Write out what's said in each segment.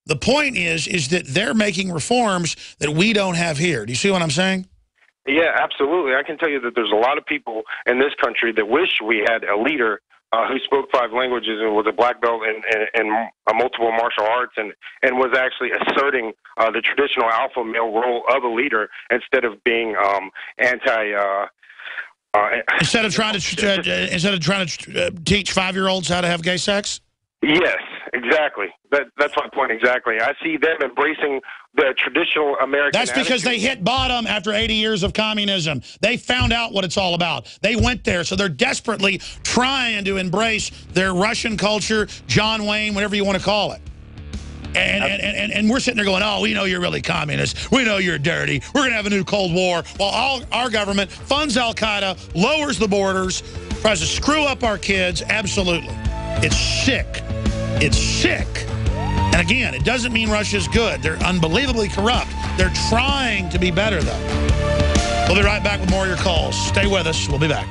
The point is that they're making reforms that we don't have here. Do you see what I'm saying? Yeah, absolutely. I can tell you that there's a lot of people in this country that wish we had a leader who spoke 5 languages and was a black belt in multiple martial arts and was actually asserting the traditional alpha male role of a leader instead of being instead of trying to teach 5-year-olds how to have gay sex. Yes, exactly. That's my point exactly. I see them embracing the traditional American That's because they hit bottom after 80 years of communism. They found out what it's all about. They went there, so they're desperately trying to embrace their Russian culture, John Wayne, whatever you want to call it. And we're sitting there going, oh, we know you're really communist. We know you're dirty. We're going to have a new Cold War. While our government funds Al-Qaeda, lowers the borders, tries to screw up our kids. Absolutely. It's sick. It's sick. And again, it doesn't mean Russia's good. They're unbelievably corrupt. They're trying to be better, though. We'll be right back with more of your calls. Stay with us. We'll be back.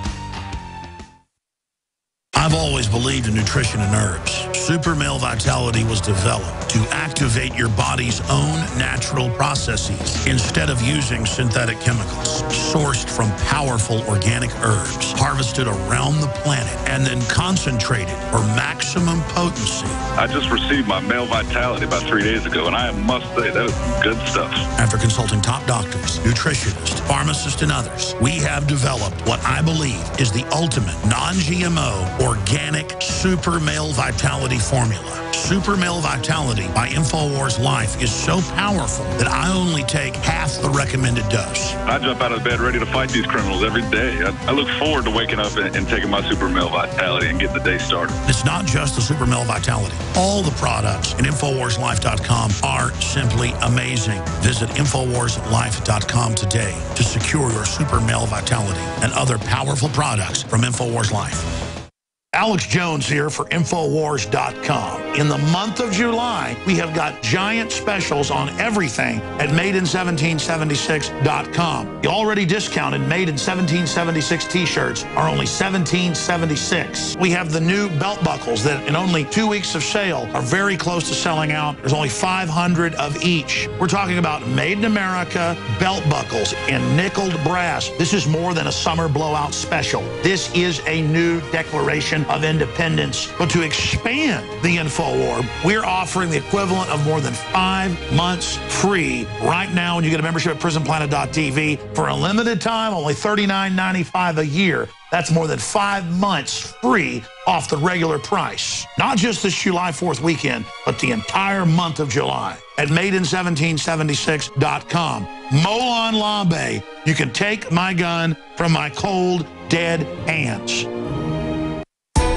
I've always believed in nutrition and herbs. Super Male Vitality was developed to activate your body's own natural processes instead of using synthetic chemicals. Sourced from powerful organic herbs, harvested around the planet, and then concentrated for maximum potency. I just received my Male Vitality about 3 days ago, and I must say, that is good stuff. After consulting top doctors, nutritionists, pharmacists, and others, we have developed what I believe is the ultimate non-GMO organic Super Male Vitality formula. Super Male Vitality by InfoWars Life is so powerful that I only take half the recommended dose. I jump out of bed ready to fight these criminals every day. I look forward to waking up and taking my Super Male Vitality and getting the day started. It's not just the Super Male Vitality. All the products at InfoWarsLife.com are simply amazing. Visit InfoWarsLife.com today to secure your Super Male Vitality and other powerful products from InfoWars Life. Alex Jones here for Infowars.com. In the month of July, we have got giant specials on everything at MadeIn1776.com. The already discounted Made in 1776 t-shirts are only $17.76. We have the new belt buckles that in only 2 weeks of sale are very close to selling out. There's only 500 of each. We're talking about Made in America belt buckles in nickeled brass. This is more than a summer blowout special. This is a new declaration of independence. But to expand the InfoWar, we're offering the equivalent of more than 5 months free right now when you get a membership at PrisonPlanet.tv for a limited time, only $39.95 a year. That's more than 5 months free off the regular price. Not just this July 4th weekend, but the entire month of July at MadeIn1776.com. Molon Labe, you can take my gun from my cold, dead hands.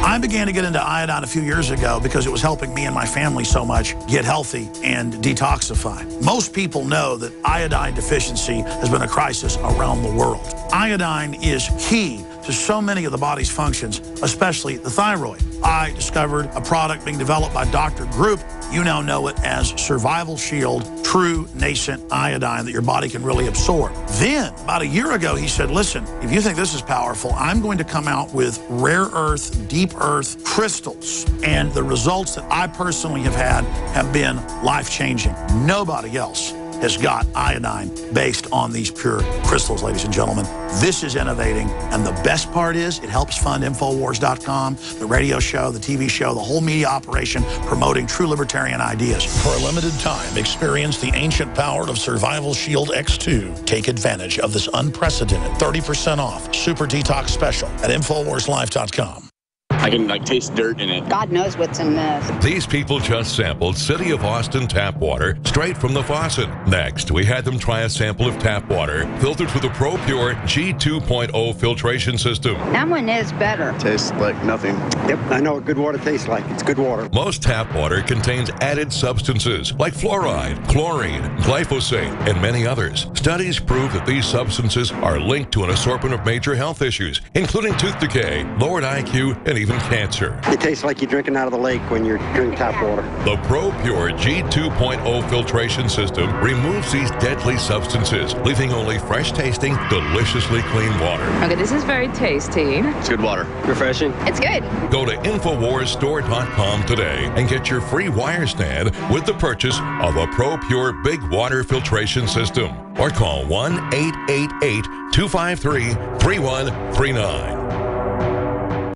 I began to get into iodine a few years ago because it was helping me and my family so much get healthy and detoxify. Most people know that iodine deficiency has been a crisis around the world. Iodine is key to so many of the body's functions, especially the thyroid. I discovered a product being developed by Dr. Group. You now know it as Survival Shield True Nascent Iodine that your body can really absorb. Then, about a year ago, he said, listen, if you think this is powerful, I'm going to come out with rare earth, deep earth crystals. And the results that I personally have had have been life-changing. Nobody else has got iodine based on these pure crystals, ladies and gentlemen. This is innovating, and the best part is it helps fund Infowars.com, the radio show, the TV show, the whole media operation promoting true libertarian ideas. For a limited time, experience the ancient power of Survival Shield X2. Take advantage of this unprecedented 30% off super detox special at InfoWarsLife.com. I can taste dirt in it. God knows what's in this. These people just sampled City of Austin tap water straight from the faucet. Next, we had them try a sample of tap water filtered through the ProPure G2.0 filtration system. That one is better. Tastes like nothing. Yep, I know what good water tastes like. It's good water. Most tap water contains added substances like fluoride, chlorine, glyphosate, and many others. Studies prove that these substances are linked to an assortment of major health issues, including tooth decay, lowered IQ, and even prevent cancer. It tastes like you're drinking out of the lake when you're drinking tap water. The ProPure G2.0 filtration system removes these deadly substances, leaving only fresh-tasting, deliciously clean water. Okay, this is very tasty. It's good water. Refreshing. It's good. Go to InfoWarsStore.com today and get your free wire stand with the purchase of a ProPure Big Water Filtration System. Or call 1-888-253-3139.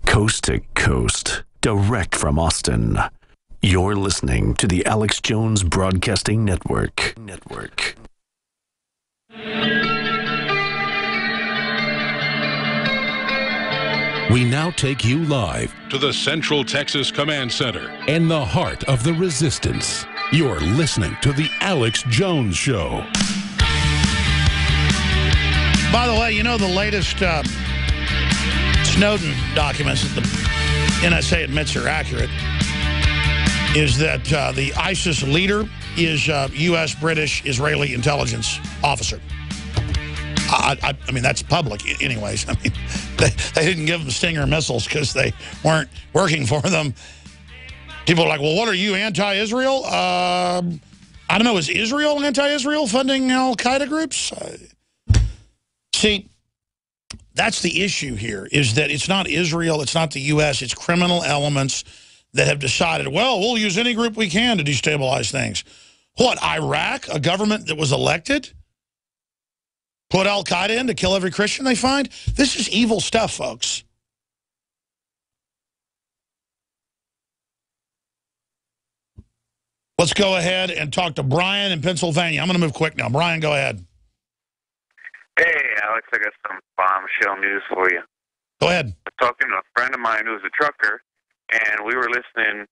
Coast to coast, direct from Austin. You're listening to the Alex Jones Broadcasting Network. We now take you live to the Central Texas Command Center in the heart of the resistance. You're listening to the Alex Jones Show. By the way, you know the latest Snowden documents that the NSA admits are accurate is that the ISIS leader is U.S., British, Israeli intelligence officer. I mean, that's public anyways. I mean, they didn't give them Stinger missiles because they weren't working for them. People are like, well, what are you, anti-Israel? I don't know, is Israel anti-Israel funding al-Qaeda groups? See, that's the issue here, is that it's not Israel, it's not the U.S., it's criminal elements that have decided, well, we'll use any group we can to destabilize things. What, Iraq, a government that was elected, put al-Qaeda in to kill every Christian they find? This is evil stuff, folks. Let's go ahead and talk to Brian in Pennsylvania. I'm going to move quick now. Brian, go ahead. Hey, Alex, I got some bombshell news for you. Go ahead. I was talking to a friend of mine who's a trucker, and we were listening,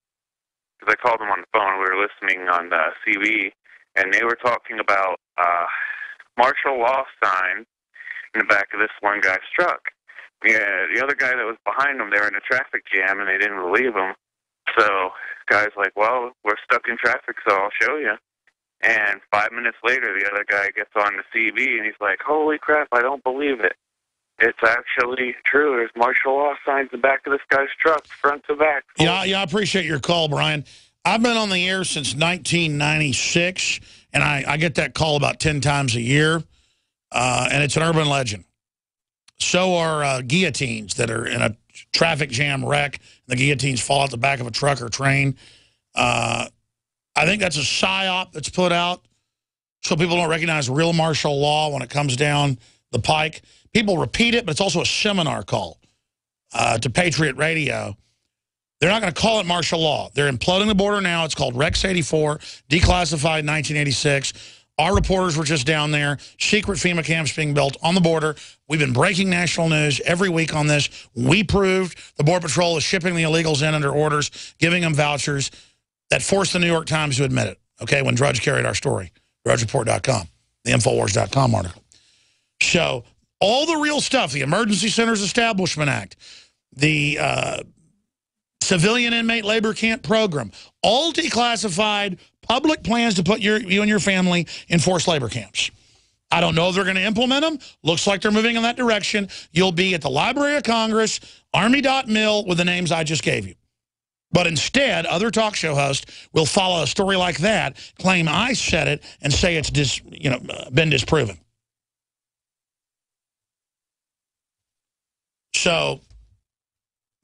because I called him on the phone, we were listening on the CB, and they were talking about martial law signs in the back of this one guy's truck. Yeah, the other guy that was behind him, they were in a traffic jam, and they didn't believe him. So guy's like, well, we're stuck in traffic, so I'll show you. And 5 minutes later, the other guy gets on the CB, and he's like, holy crap, I don't believe it. It's actually true. There's martial law signs in the back of this guy's truck, front to back. Yeah, I appreciate your call, Brian. I've been on the air since 1996, and I get that call about 10 times a year, and it's an urban legend. So are guillotines that are in a traffic jam wreck. The guillotines fall out the back of a truck or train. I think that's a psyop that's put out so people don't recognize real martial law when it comes down the pike. People repeat it, but it's also a seminar call to Patriot Radio. They're not going to call it martial law. They're imploding the border now. It's called Rex 84, declassified 1986. Our reporters were just down there. Secret FEMA camps being built on the border. We've been breaking national news every week on this. We proved the Border Patrol is shipping the illegals in under orders, giving them vouchers that forced the New York Times to admit it, okay, when Drudge carried our story, drudgereport.com, the Infowars.com article. So all the real stuff, the Emergency Centers Establishment Act, the Civilian Inmate Labor Camp Program, all declassified public plans to put you and your family in forced labor camps. I don't know if they're going to implement them. Looks like they're moving in that direction. You'll be at the Library of Congress, Army.mil, with the names I just gave you. But instead, other talk show hosts will follow a story like that, claim I said it, and say it's been disproven. So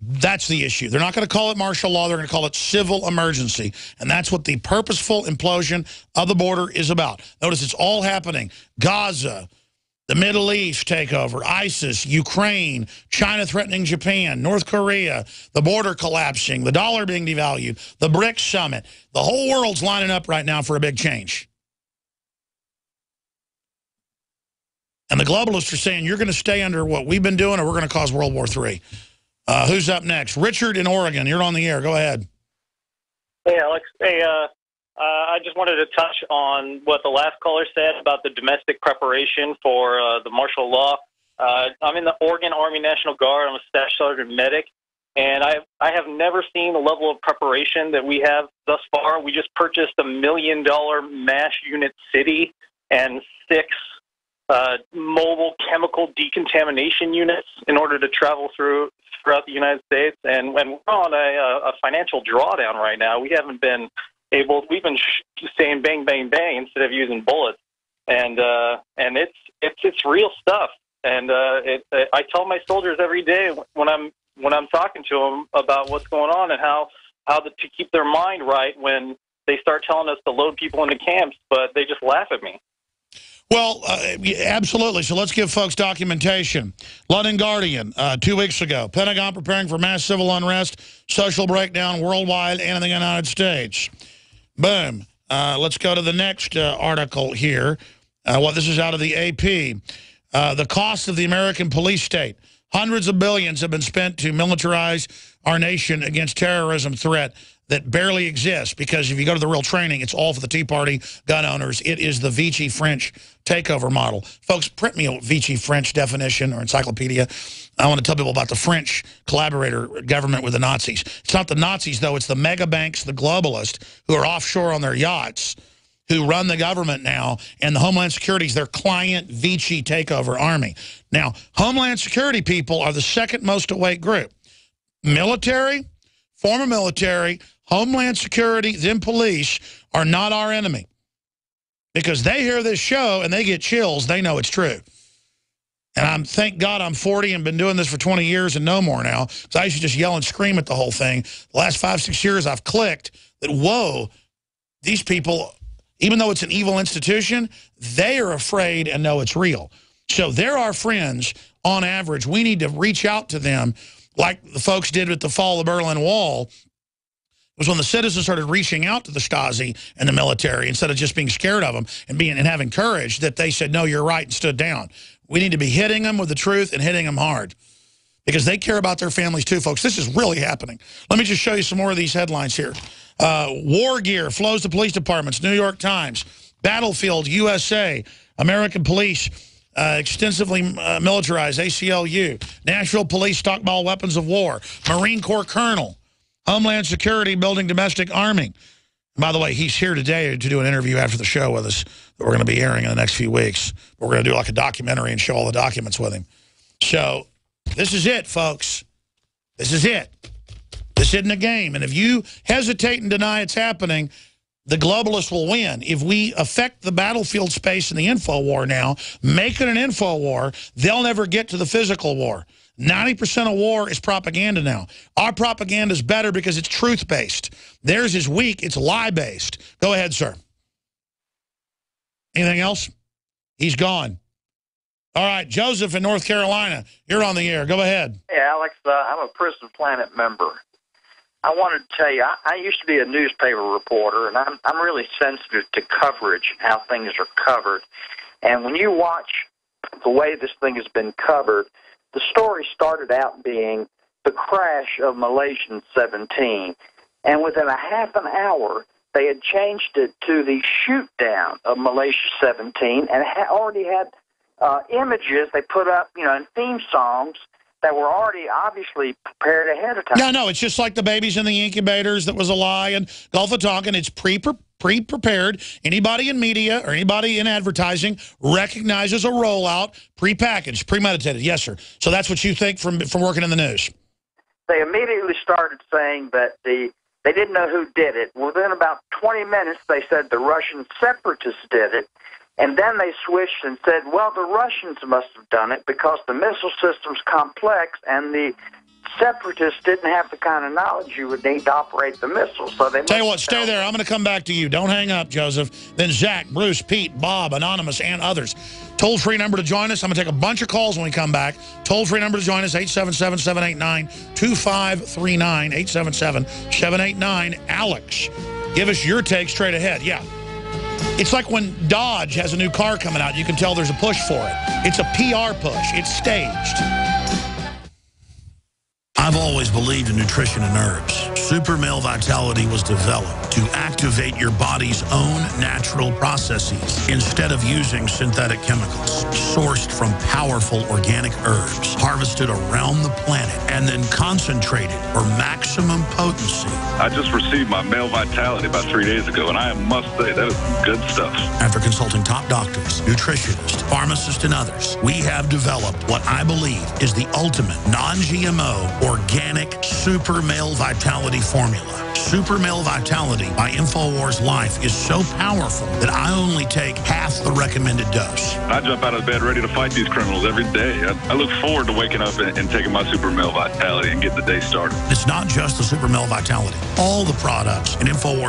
that's the issue. They're not going to call it martial law. They're going to call it civil emergency. And that's what the purposeful implosion of the border is about. Notice it's all happening. Gaza, the Middle East takeover, ISIS, Ukraine, China threatening Japan, North Korea, the border collapsing, the dollar being devalued, the BRICS summit. The whole world's lining up right now for a big change. And the globalists are saying, you're going to stay under what we've been doing or we're going to cause World War III. Who's up next? Richard in Oregon. You're on the air. Go ahead. Hey, Alex. Hey, I just wanted to touch on what the last caller said about the domestic preparation for the martial law. I'm in the Oregon Army National Guard. I'm a Staff Sergeant Medic, and I have never seen the level of preparation that we have thus far. We just purchased $1 million MASH unit city and 6 mobile chemical decontamination units in order to travel throughout the United States. And when we're on a financial drawdown right now, we've been saying bang, bang, bang instead of using bullets. And it's real stuff. And I tell my soldiers every day when I'm talking to them about what's going on and how to keep their mind right when they start telling us to load people into camps, but they just laugh at me. Well, absolutely. So let's give folks documentation. London Guardian, 2 weeks ago. Pentagon preparing for mass civil unrest, social breakdown worldwide and in the United States. Boom. Let's go to the next article here. This is out of the AP. The cost of the American police state. Hundreds of billions have been spent to militarize our nation against terrorism threat that barely exists, because if you go to the real training, it's all for the Tea Party gun owners. It is the Vichy French takeover model. Folks, print me a Vichy French definition or encyclopedia. I want to tell people about the French collaborator government with the Nazis. It's not the Nazis, though. It's the mega banks, the globalists, who are offshore on their yachts, who run the government now, and the Homeland Security is their client Vichy takeover army. Now, Homeland Security people are the second most awake group. Military, former military, Homeland Security, then police are not our enemy. Because they hear this show and they get chills, they know it's true. And thank God I'm 40 and been doing this for 20 years and no more now. So I used to just yell and scream at the whole thing. The last 5, 6 years I've clicked that, whoa, these people, even though it's an evil institution, they are afraid and know it's real. So they're our friends on average. We need to reach out to them like the folks did with the fall of the Berlin Wall. It was when the citizens started reaching out to the Stasi and the military instead of just being scared of them and having courage, that they said, no, you're right, and stood down. We need to be hitting them with the truth and hitting them hard, because they care about their families too, folks. This is really happening. Let me just show you some more of these headlines here. War gear flows to police departments, New York Times. Battlefield, USA. American police extensively militarized, ACLU. National Police stockpile weapons of war. Marine Corps Colonel. Homeland Security building domestic arming. By the way, he's here today to do an interview after the show with us that we're going to be airing in the next few weeks. We're going to do like a documentary and show all the documents with him. So this is it, folks. This is it. This isn't a game. And if you hesitate and deny it's happening, the globalists will win. If we affect the battlefield space in the info war now, make it an info war, they'll never get to the physical war. 90% of war is propaganda now. Our propaganda is better because it's truth-based. Theirs is weak. It's lie-based. Go ahead, sir. Anything else? He's gone. All right, Joseph in North Carolina, you're on the air. Go ahead. Hey, Alex, I'm a Prison Planet member. I wanted to tell you, I used to be a newspaper reporter, and I'm really sensitive to coverage, how things are covered. And when you watch the way this thing has been covered, the story started out being the crash of Malaysian 17, and within a half an hour, they had changed it to the shoot down of Malaysia 17, and already had images they put up, and theme songs that were already obviously prepared ahead of time. Yeah, no, it's just like the babies in the incubators that was a lie, and Gulf of Tonkin, it's pre-prepared. Anybody in media or anybody in advertising recognizes a rollout, pre-packaged, premeditated. Yes, sir. So that's what you think from working in the news. They immediately started saying that they didn't know who did it. Within about 20 minutes, they said the Russian separatists did it. And then they switched and said, well, the Russians must have done it because the missile system's complex and the separatists didn't have the kind of knowledge you would need to operate the missiles. So they tell you what, stay there. I'm going to come back to you. Don't hang up, Joseph. Then Zach, Bruce, Pete, Bob, Anonymous, and others. Toll-free number to join us. I'm going to take a bunch of calls when we come back. Toll-free number to join us, 877-789-2539, 877-789-ALEX. Give us your take straight ahead. Yeah. It's like when Dodge has a new car coming out. You can tell there's a push for it. It's a PR push. It's staged. I've always believed in nutrition and herbs. Super Male Vitality was developed to activate your body's own natural processes instead of using synthetic chemicals, sourced from powerful organic herbs, harvested around the planet, and then concentrated for maximum potency. I just received my Male Vitality about 3 days ago, and I must say, that is good stuff. After consulting top doctors, nutritionists, pharmacists, and others, we have developed what I believe is the ultimate non-GMO organic Super Male Vitality formula. Super Male Vitality by InfoWars Life is so powerful that I only take half the recommended dose. I jump out of bed ready to fight these criminals every day. I look forward to waking up and taking my Super Male Vitality and getting the day started. It's not just the Super Male Vitality. All the products in InfoWars